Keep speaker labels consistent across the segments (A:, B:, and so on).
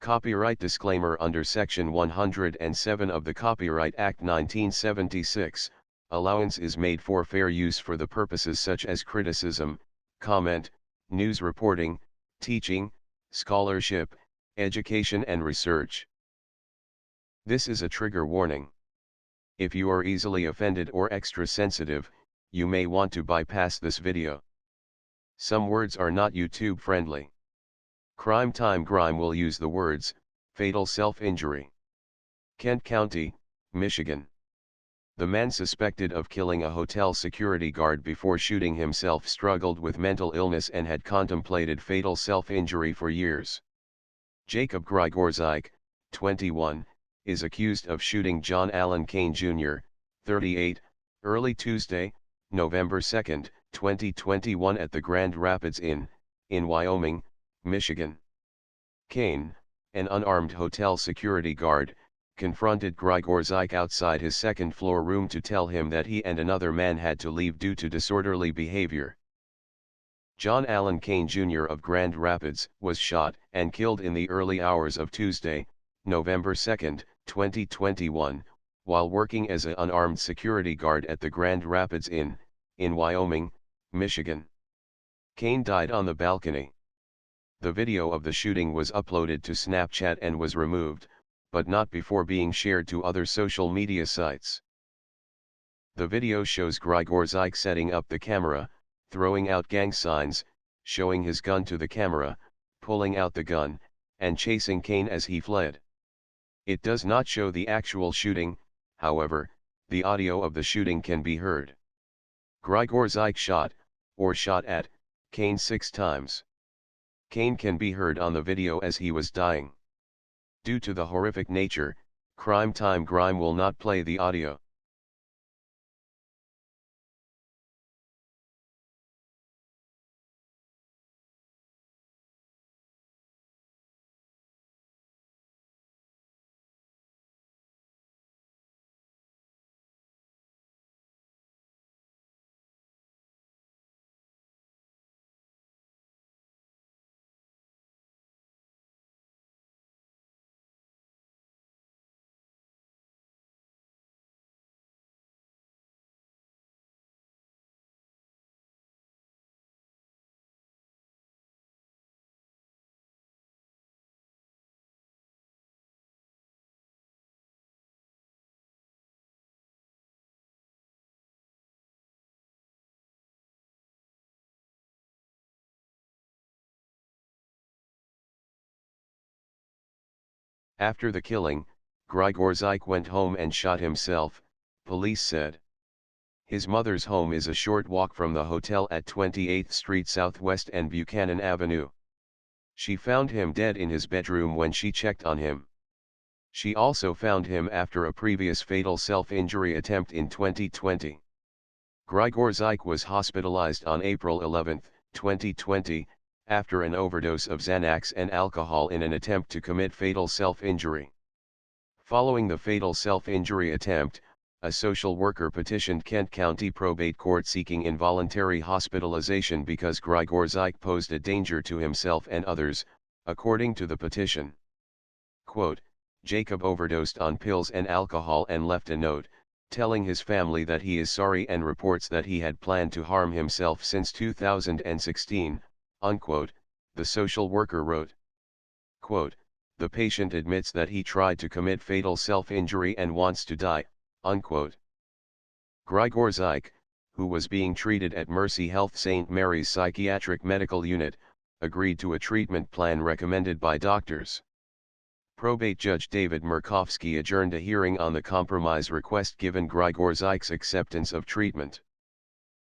A: Copyright disclaimer. Under Section 107 of the Copyright Act 1976, allowance is made for fair use for the purposes such as criticism, comment, news reporting, teaching, scholarship, education and research. This is a trigger warning. If you are easily offended or extra sensitive, you may want to bypass this video. Some words are not YouTube friendly. Crime Time Grime will use the words, fatal self-injury. Kent County, Michigan. The man suspected of killing a hotel security guard before shooting himself struggled with mental illness and had contemplated fatal self-injury for years. Jacob Grygorzyk, 21, is accused of shooting John Cain Jr., 38, early Tuesday, November 2, 2021 at the Grand Rapids Inn, in Wyoming, Michigan. Cain, an unarmed hotel security guard, confronted Grygorzyk outside his second-floor room to tell him that he and another man had to leave due to disorderly behavior. John Cain Jr. of Grand Rapids was shot and killed in the early hours of Tuesday, November 2, 2021, while working as an unarmed security guard at the Grand Rapids Inn, in Wyoming, Michigan. Cain died on the balcony. The video of the shooting was uploaded to Snapchat and was removed, but not before being shared to other social media sites. The video shows Grygorzyk setting up the camera, throwing out gang signs, showing his gun to the camera, pulling out the gun, and chasing Cain as he fled. It does not show the actual shooting, however, the audio of the shooting can be heard. Grygorzyk shot, or shot at, Cain 6 times. Cain can be heard on the video as he was dying. Due to the horrific nature, Crime Time Grime will not play the audio. After the killing, Grygorzyk went home and shot himself, police said. His mother's home is a short walk from the hotel at 28th Street Southwest and Buchanan Avenue. She found him dead in his bedroom when she checked on him. She also found him after a previous fatal self-injury attempt in 2020. Grygorzyk was hospitalized on April 11, 2020, after an overdose of Xanax and alcohol in an attempt to commit fatal self-injury. Following the fatal self-injury attempt, a social worker petitioned Kent County Probate Court seeking involuntary hospitalization because Grygorzyk posed a danger to himself and others, according to the petition. Quote, Jacob overdosed on pills and alcohol and left a note, telling his family that he is sorry and reports that he had planned to harm himself since 2016, unquote, the social worker wrote. Quote, the patient admits that he tried to commit fatal self-injury and wants to die, unquote. Grygorzyk, who was being treated at Mercy Health St. Mary's Psychiatric Medical Unit, agreed to a treatment plan recommended by doctors. Probate Judge David Murkowski adjourned a hearing on the compromise request given Grygorzyk's acceptance of treatment.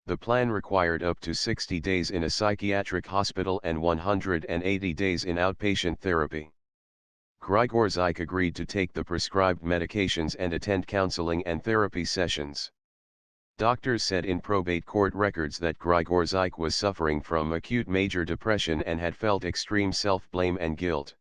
A: The plan required up to 60 days in a psychiatric hospital and 180 days in outpatient therapy. Grygorzyk agreed to take the prescribed medications and attend counseling and therapy sessions. Doctors said in probate court records that Grygorzyk was suffering from acute major depression and had felt extreme self-blame and guilt.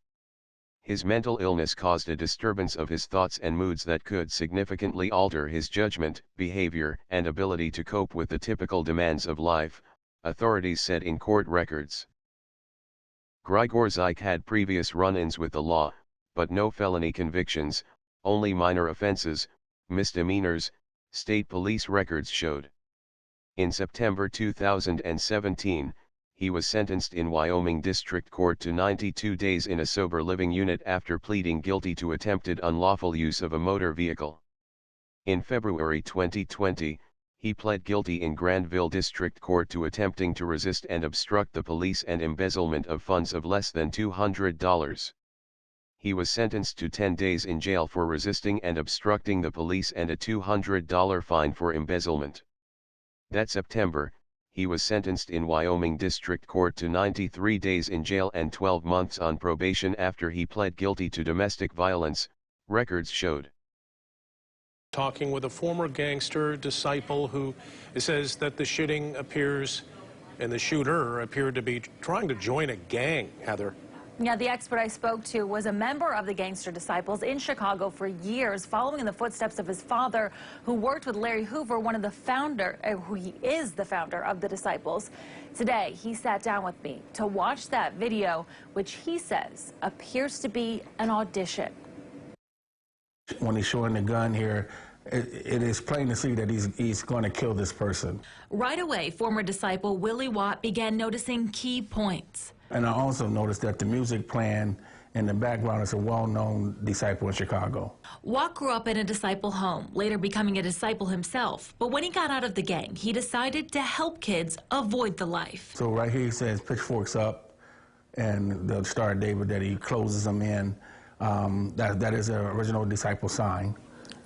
A: His mental illness caused a disturbance of his thoughts and moods that could significantly alter his judgment, behavior, and ability to cope with the typical demands of life, authorities said in court records. Grygorzyk had previous run-ins with the law, but no felony convictions, only minor offenses, misdemeanors, state police records showed. In September 2017, he was sentenced in Wyoming District Court to 92 days in a sober living unit after pleading guilty to attempted unlawful use of a motor vehicle. In February 2020, he pled guilty in Granville District Court to attempting to resist and obstruct the police and embezzlement of funds of less than $200. He was sentenced to 10 days in jail for resisting and obstructing the police and a $200 fine for embezzlement. That September, he was sentenced in Wyoming District Court to 93 days in jail and 12 months on probation after he pled guilty to domestic violence, records showed.
B: Talking with a former gangster disciple who says that the shooting appears and the shooter appeared to be trying to join a gang, Heather.
C: Yeah, the expert I spoke to was a member of the Gangster Disciples in Chicago for years, following in the footsteps of his father, who worked with Larry Hoover, who he is the founder of the Disciples. Today, he sat down with me to watch that video, which he says appears to be an audition.
D: When he's showing the gun here, it is plain to see that he's going to kill this person.
C: Right away, former disciple Willie Watt began noticing key points.
D: And I also noticed that the music playing in the background is a well-known disciple in Chicago.
C: Watt grew up in a disciple home, later becoming a disciple himself. But when he got out of the gang, he decided to help kids avoid the life.
D: So right here he says pitchforks up, and the Star of David that he closes them in. That is an original disciple sign.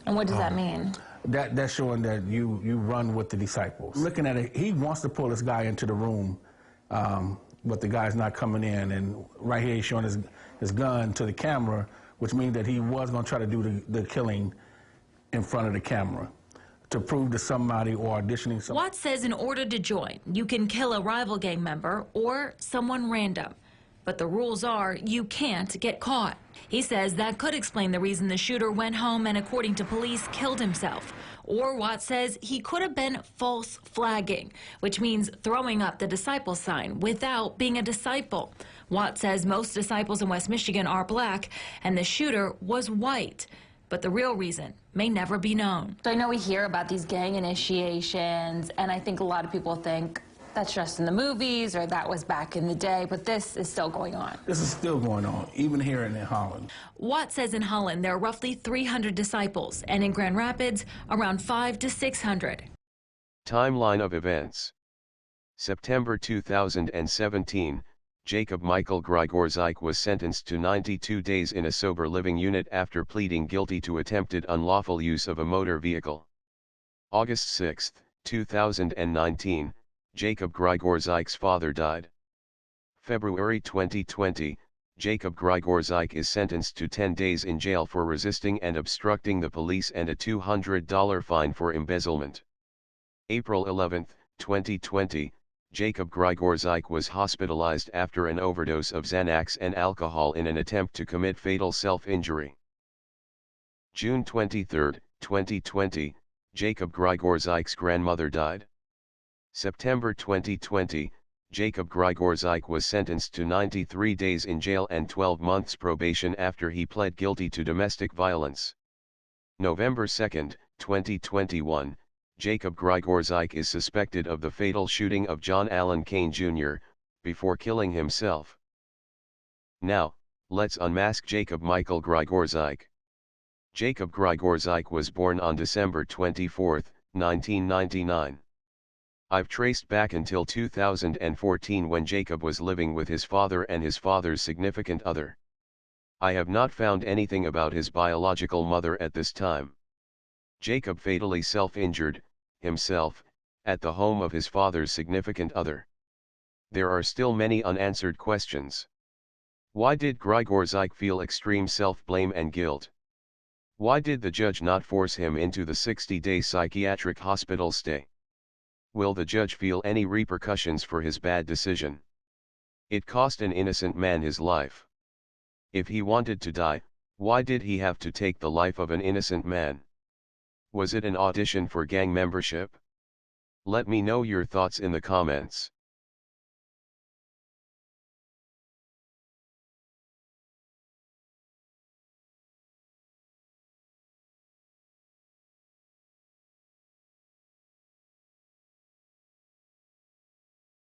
C: And what does that mean?
D: That's showing that you run with the disciples. Looking at it, he wants to pull this guy into the room, but the guy's not coming in. And right here he's showing his gun to the camera, which means that he was going to try to do the killing in front of the camera to prove to somebody or auditioning someone.
C: Watt says in order to join, you can kill a rival gang member or someone random. But the rules are you can't get caught. He says that could explain the reason the shooter went home and, according to police, killed himself. Or Watt says he could have been false flagging, which means throwing up the disciple sign without being a disciple. Watt says most disciples in West Michigan are black and the shooter was white. But the real reason may never be known. So I know we hear about these gang initiations, and I think a lot of people think that's just in the movies or that was back in the day, but this is still going on.
D: This is still going on, even here in Holland.
C: Watt says in Holland there are roughly 300 disciples, and in Grand Rapids, around 500 to 600.
A: Timeline of events. September 2017, Jacob Michael Grygorzyk was sentenced to 92 days in a sober living unit after pleading guilty to attempted unlawful use of a motor vehicle. August 6, 2019, Jacob Grygorzyk's father died. February 2020, Jacob Grygorzyk is sentenced to 10 days in jail for resisting and obstructing the police and a $200 fine for embezzlement. April 11, 2020, Jacob Grygorzyk was hospitalized after an overdose of Xanax and alcohol in an attempt to commit fatal self-injury. June 23, 2020, Jacob Grygorzyk's grandmother died. September 2020, Jacob Grygorzyk was sentenced to 93 days in jail and 12 months probation after he pled guilty to domestic violence. November 2, 2021, Jacob Grygorzyk is suspected of the fatal shooting of John Cain Jr. before killing himself. Now, let's unmask Jacob Michael Grygorzyk. Jacob Grygorzyk was born on December 24, 1999. I've traced back until 2014 when Jacob was living with his father and his father's significant other. I have not found anything about his biological mother at this time. Jacob fatally self-injured himself at the home of his father's significant other. There are still many unanswered questions. Why did Grygorzyk feel extreme self-blame and guilt? Why did the judge not force him into the 60-day psychiatric hospital stay? Will the judge feel any repercussions for his bad decision? It cost an innocent man his life. If he wanted to die, why did he have to take the life of an innocent man? Was it an audition for gang membership? Let me know your thoughts in the comments.